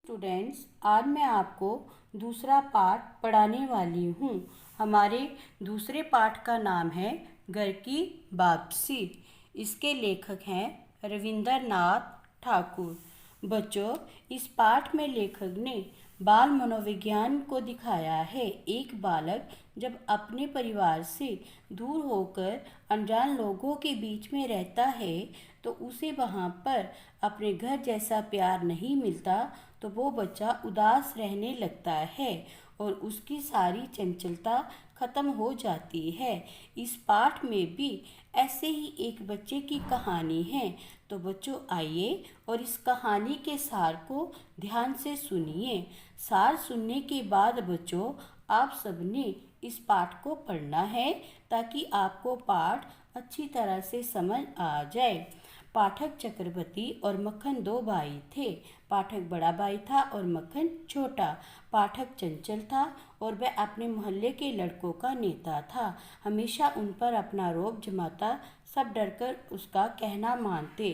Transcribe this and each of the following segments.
Students, आज मैं आपको दूसरा पाठ पढ़ाने वाली हूँ। हमारे दूसरे पाठ का नाम है घर की वापसी। इसके लेखक हैं रविंद्रनाथ ठाकुर। बच्चों, इस पाठ में लेखक ने बाल मनोविज्ञान को दिखाया है। एक बालक जब अपने परिवार से दूर होकर अनजान लोगों के बीच में रहता है तो उसे वहाँ पर अपने घर जैसा प्यार नहीं मिलता, तो वो बच्चा उदास रहने लगता है और उसकी सारी चंचलता खत्म हो जाती है। इस पाठ में भी ऐसे ही एक बच्चे की कहानी है। तो बच्चों, आइए और इस कहानी के सार को ध्यान से सुनिए। सार सुनने के बाद बच्चों, आप सबने इस पाठ को पढ़ना है ताकि आपको पाठ अच्छी तरह से समझ आ जाए। पाठक चक्रवर्ती और मक्खन दो भाई थे। पाठक बड़ा भाई था और मक्खन छोटा। पाठक चंचल था और वह अपने मोहल्ले के लड़कों का नेता था। हमेशा उन पर अपना रौब जमाता, सब डरकर उसका कहना मानते।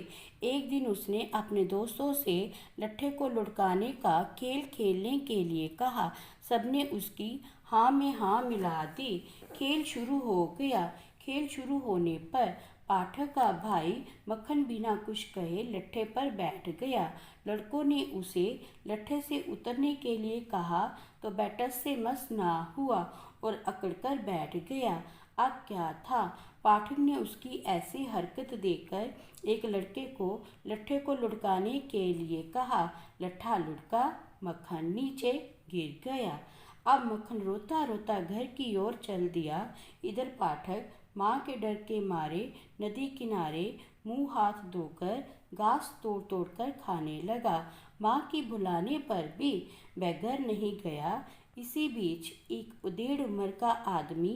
एक दिन उसने अपने दोस्तों से लट्ठे को लुढ़काने का खेल खेलने के लिए कहा। सबने उसकी हाँ में हाँ मिला दी। खेल शुरू हो गया। खेल शुरू होने पर पाठक का भाई मक्खन बिना कुछ कहे लट्ठे पर बैठ गया। लड़कों ने उसे लट्ठे से उतरने के लिए कहा तो बैठक से मस ना हुआ और अकड़कर बैठ गया। अब क्या था, पाठक ने उसकी ऐसी हरकत देखकर एक लड़के को लट्ठे को लुढ़काने के लिए कहा। लट्ठा लुढ़का, मक्खन नीचे गिर गया। अब मक्खन रोता रोता घर की ओर चल दिया। इधर पाठक माँ के डर के मारे नदी किनारे मुंह हाथ धोकर घास तोड़ तोड़ कर खाने लगा। माँ के बुलाने पर भी वह घर नहीं गया। इसी बीच एक उदेड़ उम्र का आदमी,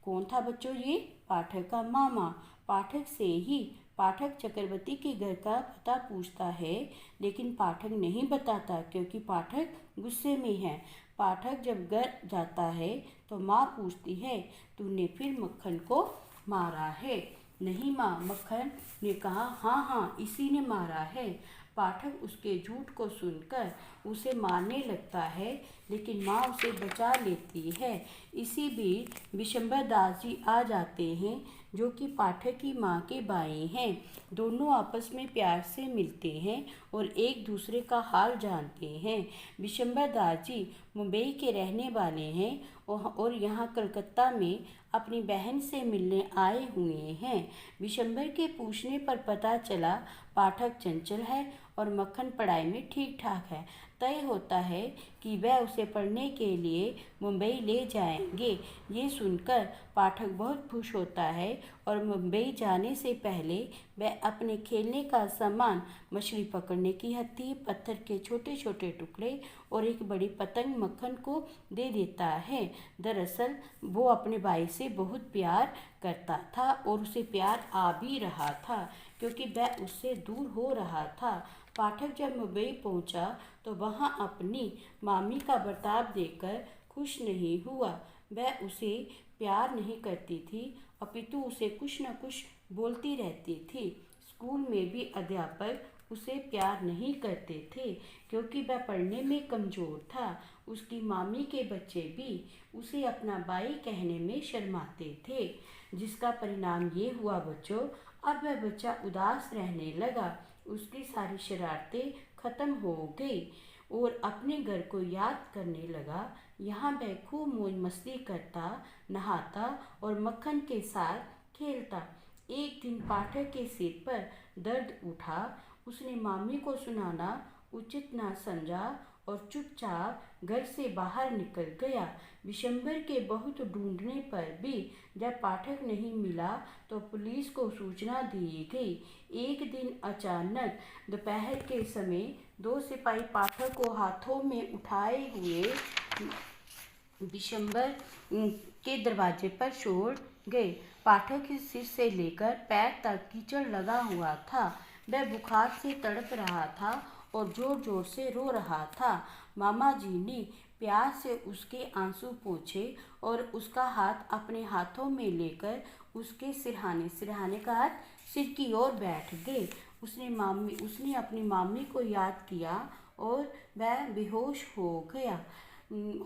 कौन था बच्चों ये? पाठक का मामा, पाठक से ही पाठक चक्रवर्ती के घर का पता पूछता है, लेकिन पाठक नहीं बताता क्योंकि पाठक गुस्से में है। पाठक जब घर जाता है तो माँ पूछती है, तूने फिर मक्खन को मारा है? नहीं माँ, मक्खन ने कहा, हाँ हाँ, इसी ने मारा है। पाठक उसके झूठ को सुनकर उसे मारने लगता है, लेकिन माँ उसे बचा लेती है। इसी बीच विशंबर दास जी आ जाते हैं, जो कि पाठक की माँ के भाई हैं। दोनों आपस में प्यार से मिलते हैं और एक दूसरे का हाल जानते हैं। विशंबर दास जी मुंबई के रहने वाले हैं और यहाँ कलकत्ता में अपनी बहन से मिलने आए हुए हैं। विशंबर के पूछने पर पता चला पाठक चंचल है और मक्खन पढ़ाई में ठीक ठाक है। तय होता है कि वह उसे पढ़ने के लिए मुंबई ले जाएंगे। ये सुनकर पाठक बहुत खुश होता है और मुंबई जाने से पहले वह अपने खेलने का सामान, मछली पकड़ने की हत्थी, पत्थर के छोटे छोटे टुकड़े और एक बड़ी पतंग मक्खन को दे देता है। दरअसल वो अपने भाई से बहुत प्यार करता था और उसे प्यार आ भी रहा था क्योंकि वह उससे दूर हो रहा था। पाठक जब मुंबई पहुंचा तो वहां अपनी मामी का बर्ताव देखकर खुश नहीं हुआ। वह उसे प्यार नहीं करती थी, अपितु उसे कुछ न कुछ बोलती रहती थी। स्कूल में भी अध्यापक उसे प्यार नहीं करते थे क्योंकि वह पढ़ने में कमज़ोर था। उसकी मामी के बच्चे भी उसे अपना भाई कहने में शर्माते थे, जिसका परिणाम ये हुआ बच्चों, अब वह बच्चा उदास रहने लगा। उसकी सारी शरारतें खत्म हो गई और अपने घर को याद करने लगा। यहाँ वह खूब मौज मस्ती करता, नहाता और मक्खन के साथ खेलता। एक दिन पाठक के सिर पर दर्द उठा। उसने मामी को सुनाना उचित ना समझा और चुपचाप घर से बाहर निकल गया। विशंबर के बहुत ढूंढने पर भी जब पाठक नहीं मिला तो पुलिस को सूचना दी गई। एक दिन अचानक दोपहर के समय दो सिपाही पाठक को हाथों में उठाए हुए विशंबर के दरवाजे पर छोड़ गए। पाठक के सिर से लेकर पैर तक कीचड़ लगा हुआ था। वह बुखार से तड़प रहा था और जोर जोर से रो रहा था। मामा जी ने प्यार से उसके आंसू पोंछे और उसका हाथ अपने हाथों में लेकर उसके सिरहाने का हाथ सिर की ओर बैठ गए। उसने अपनी मामी को याद किया और वह बेहोश हो गया।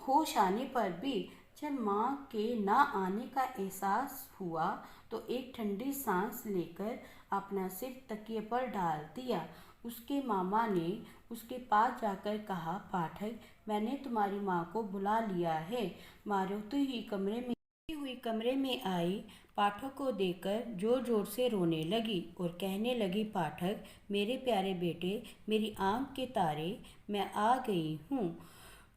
होश आने पर भी जब माँ के ना आने का एहसास हुआ तो एक ठंडी सांस लेकर अपना सिर तकिए पर डाल दिया। उसके मामा ने उसके पास जाकर कहा, पाठक, मैंने तुम्हारी माँ को बुला लिया है। मारुति हुई कमरे में आई, पाठक को देखकर जोर जोर से रोने लगी और कहने लगी, पाठक, मेरे प्यारे बेटे, मेरी आँख के तारे, मैं आ गई हूँ।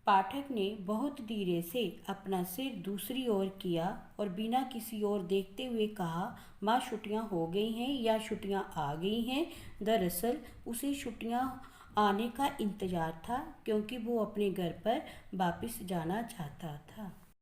पाठक ने बहुत धीरे से अपना सिर दूसरी ओर किया और बिना किसी ओर देखते हुए कहा, माँ, छुट्टियाँ हो गई हैं या छुट्टियाँ आ गई हैं? दरअसल उसे छुट्टियाँ आने का इंतज़ार था, क्योंकि वो अपने घर पर वापस जाना चाहता था।